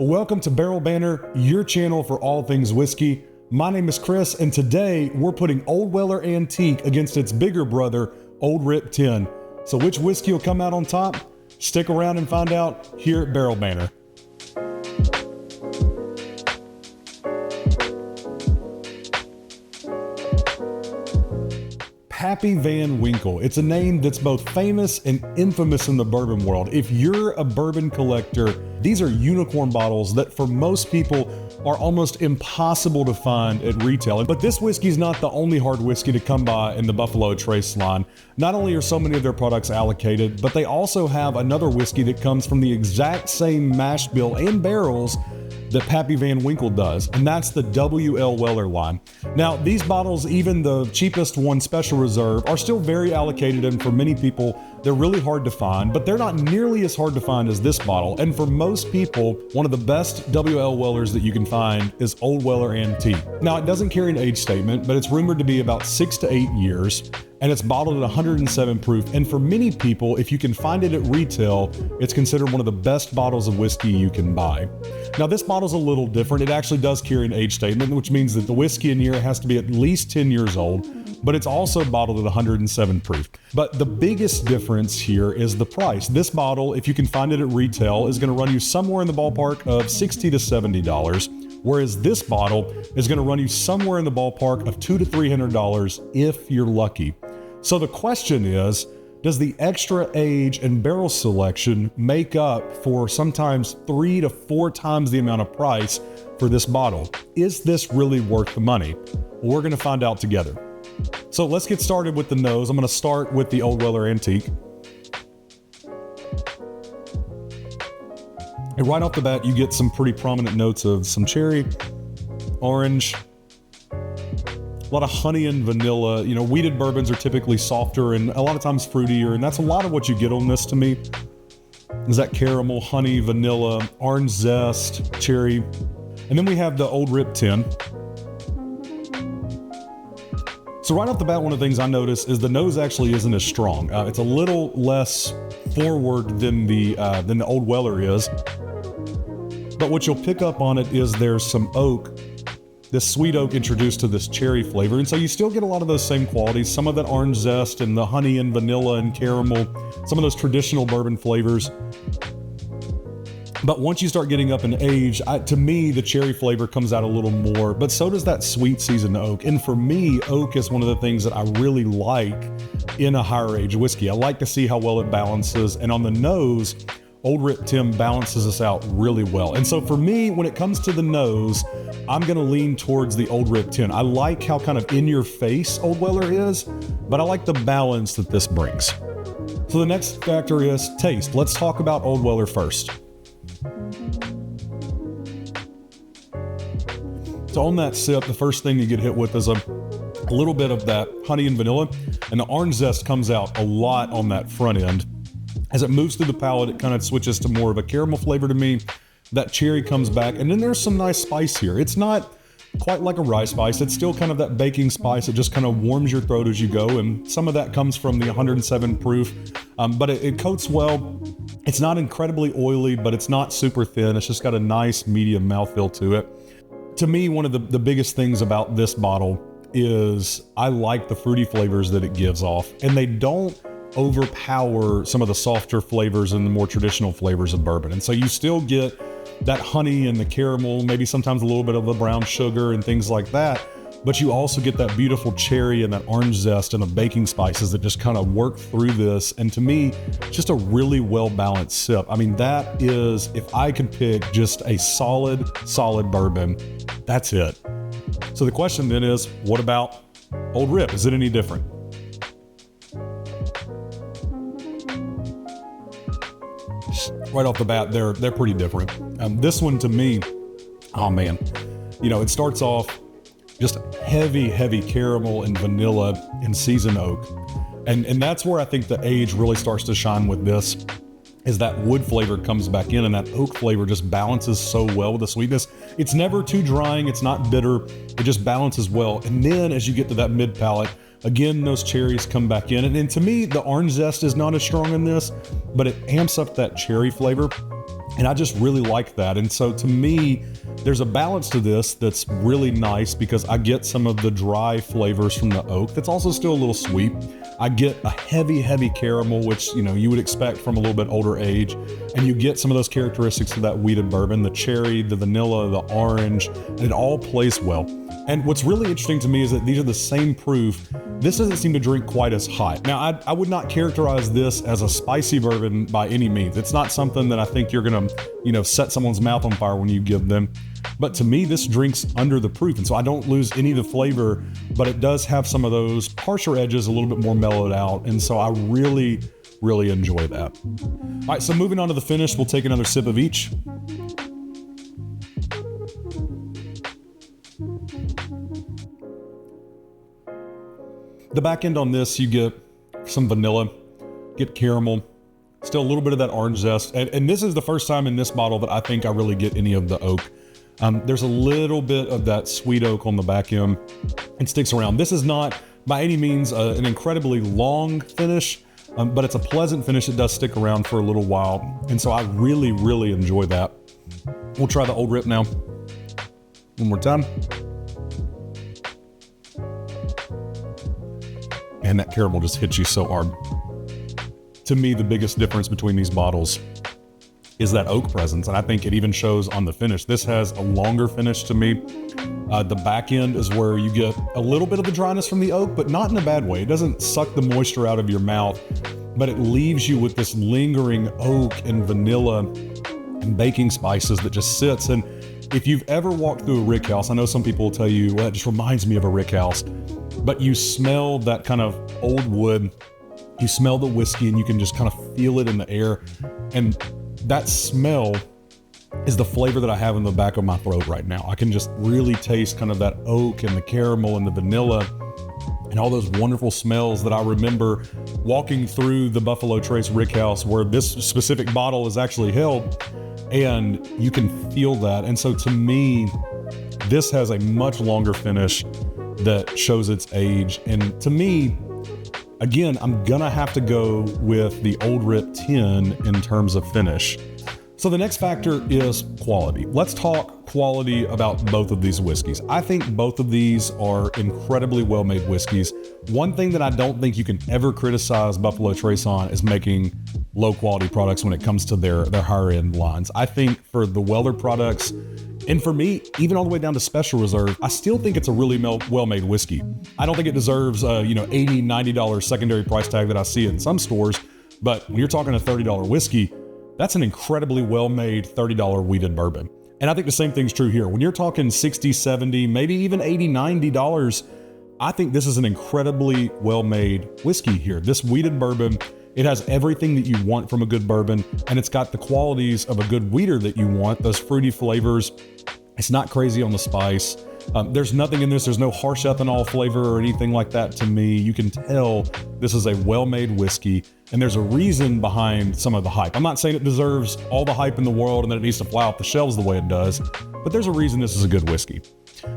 Welcome to Barrel Banner, your channel for all things whiskey. My name is Chris, and today we're putting Old Weller Antique against its bigger brother, Old Rip 10. So which whiskey will come out on top? Stick around and find out here at Barrel Banner. Palate Van Winkle. It's a name that's both famous and infamous in the bourbon world. If you're a bourbon collector, these are unicorn bottles that for most people are almost impossible to find at retail. But this whiskey is not the only hard whiskey to come by in the Buffalo Trace line. Not only are so many of their products allocated, but they also have another whiskey that comes from the exact same mash bill and barrels that Palate Van Winkle does, and that's the W.L. Weller line. Now, these bottles, even the cheapest one, Special Reserve, are still very allocated, and for many people, they're really hard to find, but they're not nearly as hard to find as this bottle. And for most people, one of the best W.L. Wellers that you can find is Old Weller Antique. Now, it doesn't carry an age statement, but it's rumored to be about 6 to 8 years, and it's bottled at 107 proof. And for many people, if you can find it at retail, it's considered one of the best bottles of whiskey you can buy. Now, this bottle's a little different. It actually does carry an age statement, which means that the whiskey in here has to be at least 10 years old, but it's also bottled at 107 proof. But the biggest difference here is the price. This bottle, if you can find it at retail, is gonna run you somewhere in the ballpark of $60 to $70, whereas this bottle is gonna run you somewhere in the ballpark of $200 to $300 if you're lucky. So the question is, does the extra age and barrel selection make up for sometimes 3 to 4 times the amount of price for this bottle? Is this really worth the money? Well, we're gonna find out together. So let's get started with the nose. I'm gonna start with the Old Weller Antique. And right off the bat, you get some pretty prominent notes of some cherry, orange, a lot of honey and vanilla. You know, wheated bourbons are typically softer and a lot of times fruitier, and that's a lot of what you get on this to me, is that caramel, honey, vanilla, orange zest, cherry. And then we have the Old Rip 10. So right off the bat, one of the things I notice is the nose actually isn't as strong. It's a little less forward than the Old Weller is. But what you'll pick up on it is there's some oak, this sweet oak introduced to this cherry flavor. And so you still get a lot of those same qualities, some of that orange zest and the honey and vanilla and caramel, some of those traditional bourbon flavors. But once you start getting up in age, to me, the cherry flavor comes out a little more, but so does that sweet seasoned oak. And for me, oak is one of the things that I really like in a higher age whiskey. I like to see how well it balances. And on the nose, Old Rip 10 balances us out really well. And so for me, when it comes to the nose, I'm gonna lean towards the Old Rip 10. I like how kind of in your face Old Weller is, but I like the balance that this brings. So the next factor is taste. Let's talk about Old Weller first. So on that sip, the first thing you get hit with is a little bit of that honey and vanilla, and the orange zest comes out a lot on that front end. As it moves through the palate, it kind of switches to more of a caramel flavor to me. That cherry comes back, and then there's some nice spice here. It's not quite like a rye spice. It's still kind of that baking spice. It just kind of warms your throat as you go, and some of that comes from the 107 proof, but it coats well. It's not incredibly oily, but it's not super thin. It's just got a nice medium mouthfeel to it. To me, one of the biggest things about this bottle is I like the fruity flavors that it gives off, and they don't overpower some of the softer flavors and the more traditional flavors of bourbon. And so you still get that honey and the caramel, maybe sometimes a little bit of the brown sugar and things like that, but you also get that beautiful cherry and that orange zest and the baking spices that just kind of work through this. And to me, just a really well-balanced sip. I mean, that is, if I could pick just a solid bourbon, that's it. So the question then is, what about Old Rip? Is it any different? Right off the bat, they're pretty different. This one to me, oh man, you know, it starts off just heavy caramel and vanilla and seasoned oak. And that's where I think the age really starts to shine with this, is that wood flavor comes back in, and that oak flavor just balances so well with the sweetness. It's never too drying, it's not bitter, it just balances well. And then as you get to that mid palate, again, those cherries come back in. And to me, the orange zest is not as strong in this, but it amps up that cherry flavor. And I just really like that. And so to me, there's a balance to this that's really nice because I get some of the dry flavors from the oak that's also still a little sweet. I get a heavy caramel, which, you know, you would expect from a little bit older age. And you get some of those characteristics of that wheated bourbon, the cherry, the vanilla, the orange, and it all plays well. And what's really interesting to me is that these are the same proof. This doesn't seem to drink quite as hot. Now, I would not characterize this as a spicy bourbon by any means. It's not something that I think you're gonna, you know, set someone's mouth on fire when you give them. But to me, this drinks under the proof. And so I don't lose any of the flavor, but it does have some of those harsher edges a little bit more mellowed out. And so I really enjoy that. All right, so moving on to the finish, we'll take another sip of each. The back end on this, you get some vanilla, get caramel, still a little bit of that orange zest. And this is the first time in this bottle that I think I really get any of the oak. There's a little bit of that sweet oak on the back end and sticks around. This is not by any means an incredibly long finish, but it's a pleasant finish that does stick around for a little while. And so I really enjoy that. We'll try the Old Rip now. One more time. And that caramel just hits you so hard. To me, the biggest difference between these bottles is that oak presence, and I think it even shows on the finish. This has a longer finish to me. The back end is where you get a little bit of the dryness from the oak, but not in a bad way. It doesn't suck the moisture out of your mouth, but it leaves you with this lingering oak and vanilla and baking spices that just sits. And if you've ever walked through a rick house, I know some people will tell you, well, it just reminds me of a rick house, but you smell that kind of old wood, you smell the whiskey, and you can just kind of feel it in the air. And that smell is the flavor that I have in the back of my throat right now. I can just really taste kind of that oak and the caramel and the vanilla and all those wonderful smells that I remember walking through the Buffalo Trace Rick House where this specific bottle is actually held, and you can feel that. And so to me, this has a much longer finish that shows its age. And to me, again, I'm gonna have to go with the Old Rip 10 in terms of finish. So the next factor is quality. Let's talk quality about both of these whiskeys. I think both of these are incredibly well-made whiskeys. One thing that I don't think you can ever criticize Buffalo Trace on is making low-quality products when it comes to their higher-end lines. I think for the Weller products, and for me, even all the way down to Special Reserve, I still think it's a really well-made whiskey. I don't think it deserves a $80, $90 secondary price tag that I see in some stores, but when you're talking a $30 whiskey, that's an incredibly well-made $30 wheated bourbon. And I think the same thing's true here. When you're talking $60, $70, maybe even $80, $90, I think this is an incredibly well-made whiskey here. This wheated bourbon, it has everything that you want from a good bourbon, and it's got the qualities of a good wheater that you want, those fruity flavors. It's not crazy on the spice. There's nothing in this. There's no harsh ethanol flavor or anything like that to me. You can tell this is a well-made whiskey, and there's a reason behind some of the hype. I'm not saying it deserves all the hype in the world and that it needs to fly off the shelves the way it does, but there's a reason this is a good whiskey.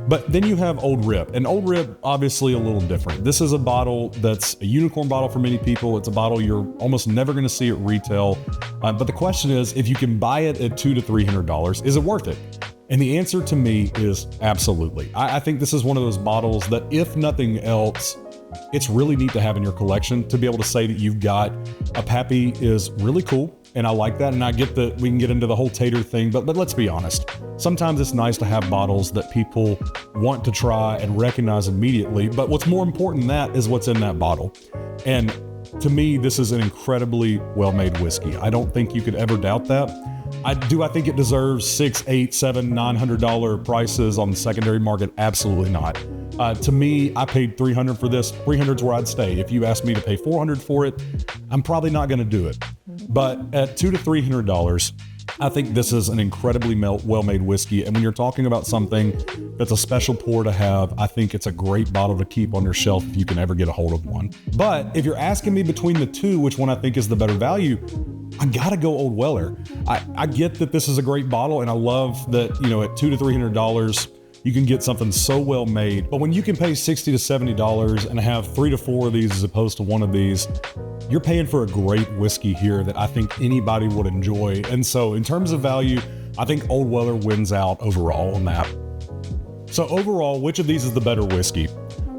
But then you have Old Rip, and Old Rip, obviously a little different. This is a bottle that's a unicorn bottle for many people. It's a bottle you're almost never going to see at retail. But the question is, if you can buy it at $200 to $300, is it worth it? And the answer to me is absolutely. I think this is one of those bottles that, if nothing else, it's really neat to have in your collection. To be able to say that you've got a Pappy is really cool, and I like that. And I get that we can get into the whole tater thing, but let's be honest. Sometimes it's nice to have bottles that people want to try and recognize immediately. But what's more important than that is what's in that bottle. And to me, this is an incredibly well-made whiskey. I don't think you could ever doubt that. I think it deserves $600, $800, $700, $900 prices on the secondary market? Absolutely not. To me, I paid $300 for this. $300 is where I'd stay. If you asked me to pay $400 for it, I'm probably not going to do it. But at $200 to $300, I think this is an incredibly well-made whiskey. And when you're talking about something that's a special pour to have, I think it's a great bottle to keep on your shelf if you can ever get a hold of one. But if you're asking me between the two, which one I think is the better value, I gotta go Old Weller. I get that this is a great bottle, and I love that, at $200 to $300, you can get something so well made. But when you can pay $60 to $70 and have 3 to 4 of these as opposed to one of these, you're paying for a great whiskey here that I think anybody would enjoy. And so in terms of value, I think Old Weller wins out overall on that. So overall, which of these is the better whiskey?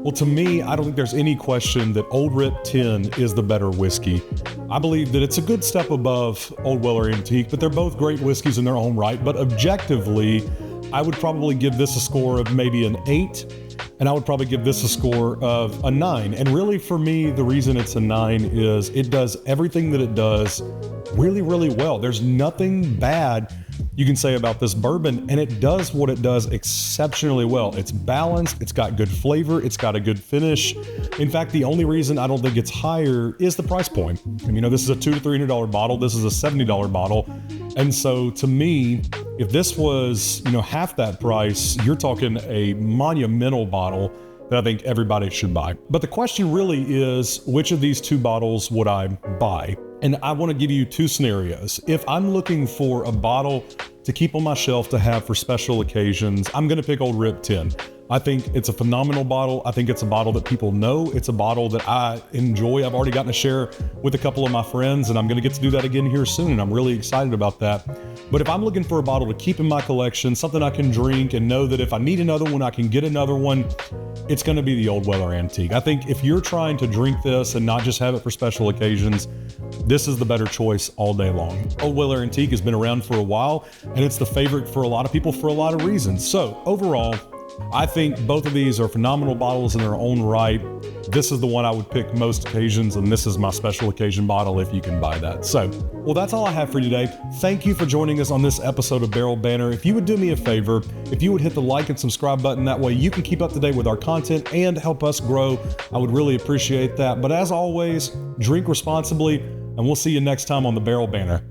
Well, to me, I don't think there's any question that Old Rip 10 is the better whiskey. I believe that it's a good step above Old Weller Antique, but they're both great whiskeys in their own right. But objectively, I would probably give this a score of maybe an 8, and I would probably give this a score of a 9. And really for me, the reason it's a 9 is it does everything that it does really, really well. There's nothing bad you can say about this bourbon, and it does what it does exceptionally well. It's balanced, it's got good flavor, it's got a good finish. In fact, the only reason I don't think it's higher is the price point. And, you know, this is a $200 to $300 bottle, this is a $70 bottle. And so to me, if this was, you know, half that price, you're talking a monumental bottle that I think everybody should buy. But the question really is, which of these two bottles would I buy? And I want to give you two scenarios. If I'm looking for a bottle to keep on my shelf to have for special occasions, I'm going to pick Old Rip 10. I think it's a phenomenal bottle. I think it's a bottle that people know. It's a bottle that I enjoy. I've already gotten to share with a couple of my friends, and I'm going to get to do that again here soon, and I'm really excited about that. But if I'm looking for a bottle to keep in my collection, something I can drink and know that if I need another one, I can get another one, it's going to be the Old Weller Antique. I think if you're trying to drink this and not just have it for special occasions, this is the better choice all day long. Old Weller Antique has been around for a while, and it's the favorite for a lot of people for a lot of reasons. So overall, I think both of these are phenomenal bottles in their own right. This is the one I would pick most occasions, and this is my special occasion bottle if you can buy that. So, well, that's all I have for you today. Thank you for joining us on this episode of Barrel Banter. If you would do me a favor, if you would hit the like and subscribe button, that way you can keep up to date with our content and help us grow. I would really appreciate that. But as always, drink responsibly, and we'll see you next time on the Barrel Banter.